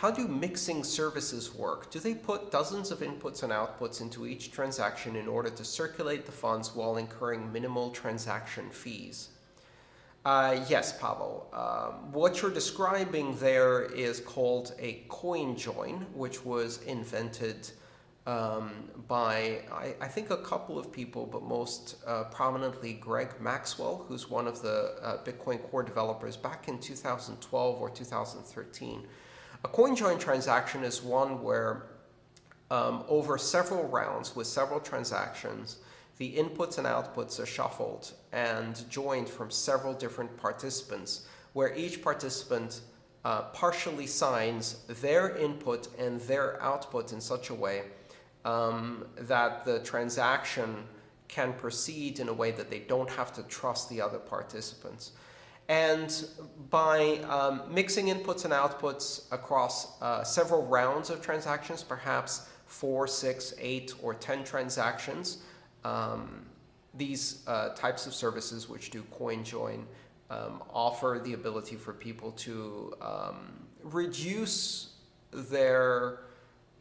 how do mixing services work? Do they put dozens of inputs and outputs into each transaction in order to circulate the funds while incurring minimal transaction fees? Yes, Pavel. What you're describing there is called a CoinJoin, which was invented by, I think, a couple of people, but most prominently Greg Maxwell, who's one of the Bitcoin core developers back in 2012 or 2013. A CoinJoin transaction is one where over several rounds with several transactions, the inputs and outputs are shuffled and joined from several different participants, where each participant partially signs their input and their output in such a way that the transaction can proceed in a way that they don't have to trust the other participants. And by mixing inputs and outputs across several rounds of transactions, perhaps 4, 6, 8, or 10 transactions, these types of services which do CoinJoin offer the ability for people to reduce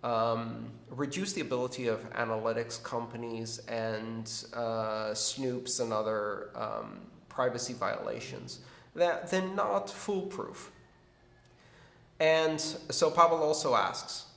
the ability of analytics companies and snoops and other privacy violations. That they're not foolproof. And so Pavel also asks,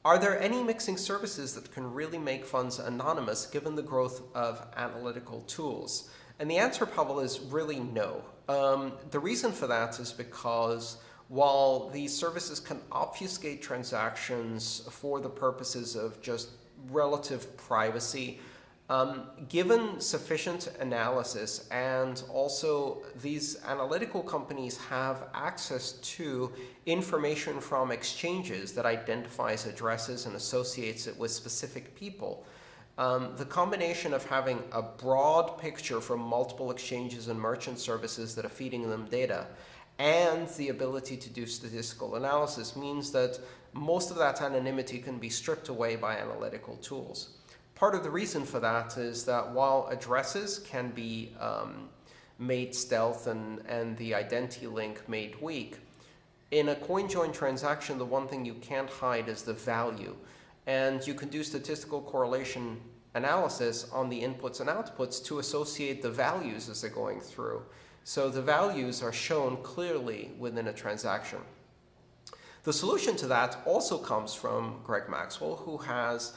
are there any mixing services that can really make funds anonymous given the growth of analytical tools? And the answer, Pavel, is really no. The reason for that is because while these services can obfuscate transactions for the purposes of just relative privacy, given sufficient analysis, and also these analytical companies have access to information from exchanges that identifies addresses and associates it with specific people, the combination of having a broad picture from multiple exchanges and merchant services that are feeding them data and the ability to do statistical analysis means that most of that anonymity can be stripped away by analytical tools. Part of the reason for that is that while addresses can be made stealth and the identity link made weak, in a CoinJoin transaction, the one thing you can't hide is the value. And you can do statistical correlation analysis on the inputs and outputs to associate the values as they're going through. So the values are shown clearly within a transaction. The solution to that also comes from Greg Maxwell, who has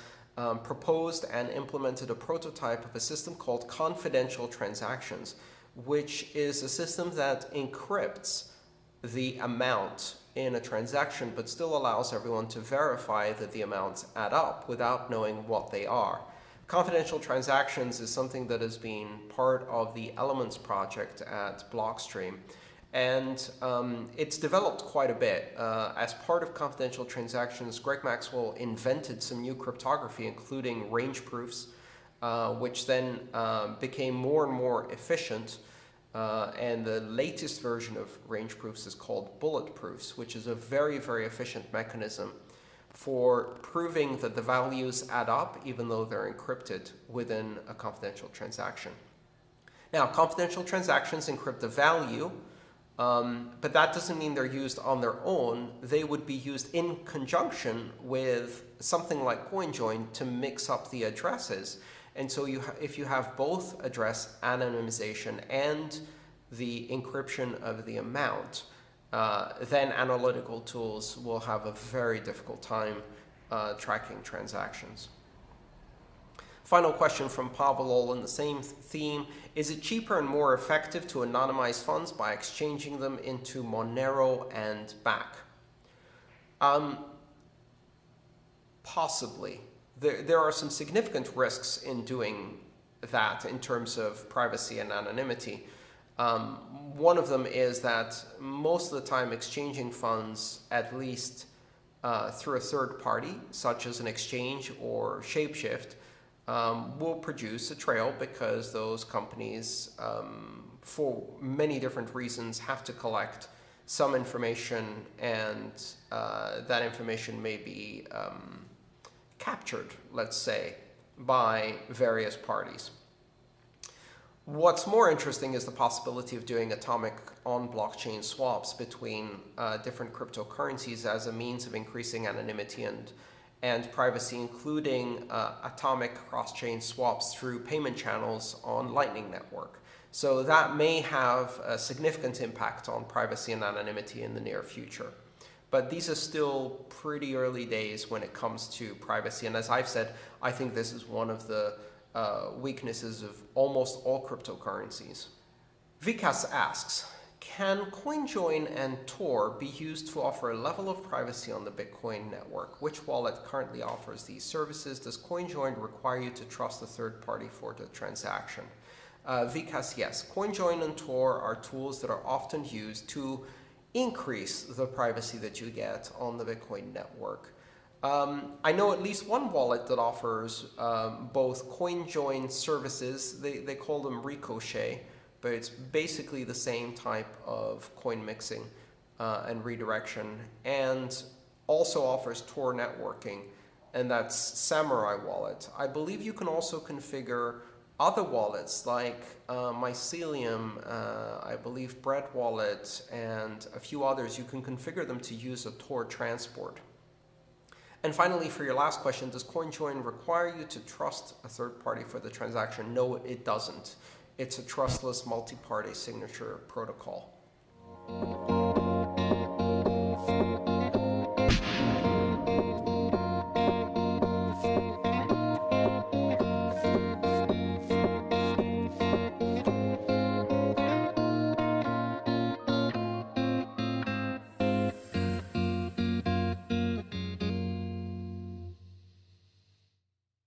proposed and implemented a prototype of a system called confidential transactions, which is a system that encrypts the amount in a transaction, but still allows everyone to verify that the amounts add up without knowing what they are. Confidential transactions is something that has been part of the Elements project at Blockstream. And it's developed quite a bit. As part of confidential transactions, Greg Maxwell invented some new cryptography, including range proofs, which then became more and more efficient. And the latest version of range proofs is called bullet proofs, which is a very, very efficient mechanism for proving that the values add up, even though they're encrypted within a confidential transaction. Now, confidential transactions encrypt the value, but that doesn't mean they're used on their own. They would be used in conjunction with something like CoinJoin to mix up the addresses. And so if you have both address anonymization and the encryption of the amount, then analytical tools will have a very difficult time tracking transactions. Final question from Pavel, all in the same theme. Is it cheaper and more effective to anonymize funds by exchanging them into Monero and back? Possibly. There are some significant risks in doing that in terms of privacy and anonymity. One of them is that most of the time exchanging funds, at least through a third party, such as an exchange or Shapeshift, will produce a trail because those companies, for many different reasons, have to collect some information, and that information may be captured, let's say, by various parties. What's more interesting is the possibility of doing atomic on-blockchain swaps between different cryptocurrencies as a means of increasing anonymity and privacy, including atomic cross-chain swaps through payment channels on Lightning Network. So that may have a significant impact on privacy and anonymity in the near future. But these are still pretty early days when it comes to privacy. And as I've said, I think this is one of the weaknesses of almost all cryptocurrencies. Vikas asks, can CoinJoin and Tor be used to offer a level of privacy on the Bitcoin network? Which wallet currently offers these services? Does CoinJoin require you to trust a third party for the transaction? Vikas, yes. CoinJoin and Tor are tools that are often used to increase the privacy that you get on the Bitcoin network. I know at least one wallet that offers both CoinJoin services. They call them Ricochet, but it's basically the same type of coin mixing and redirection, and also offers Tor networking, and that's Samurai Wallet. I believe you can also configure other wallets like Mycelium, I believe Bread Wallet, and a few others. You can configure them to use a Tor transport. And finally, for your last question, does CoinJoin require you to trust a third party for the transaction? No, it doesn't. It's a trustless multi-party signature protocol.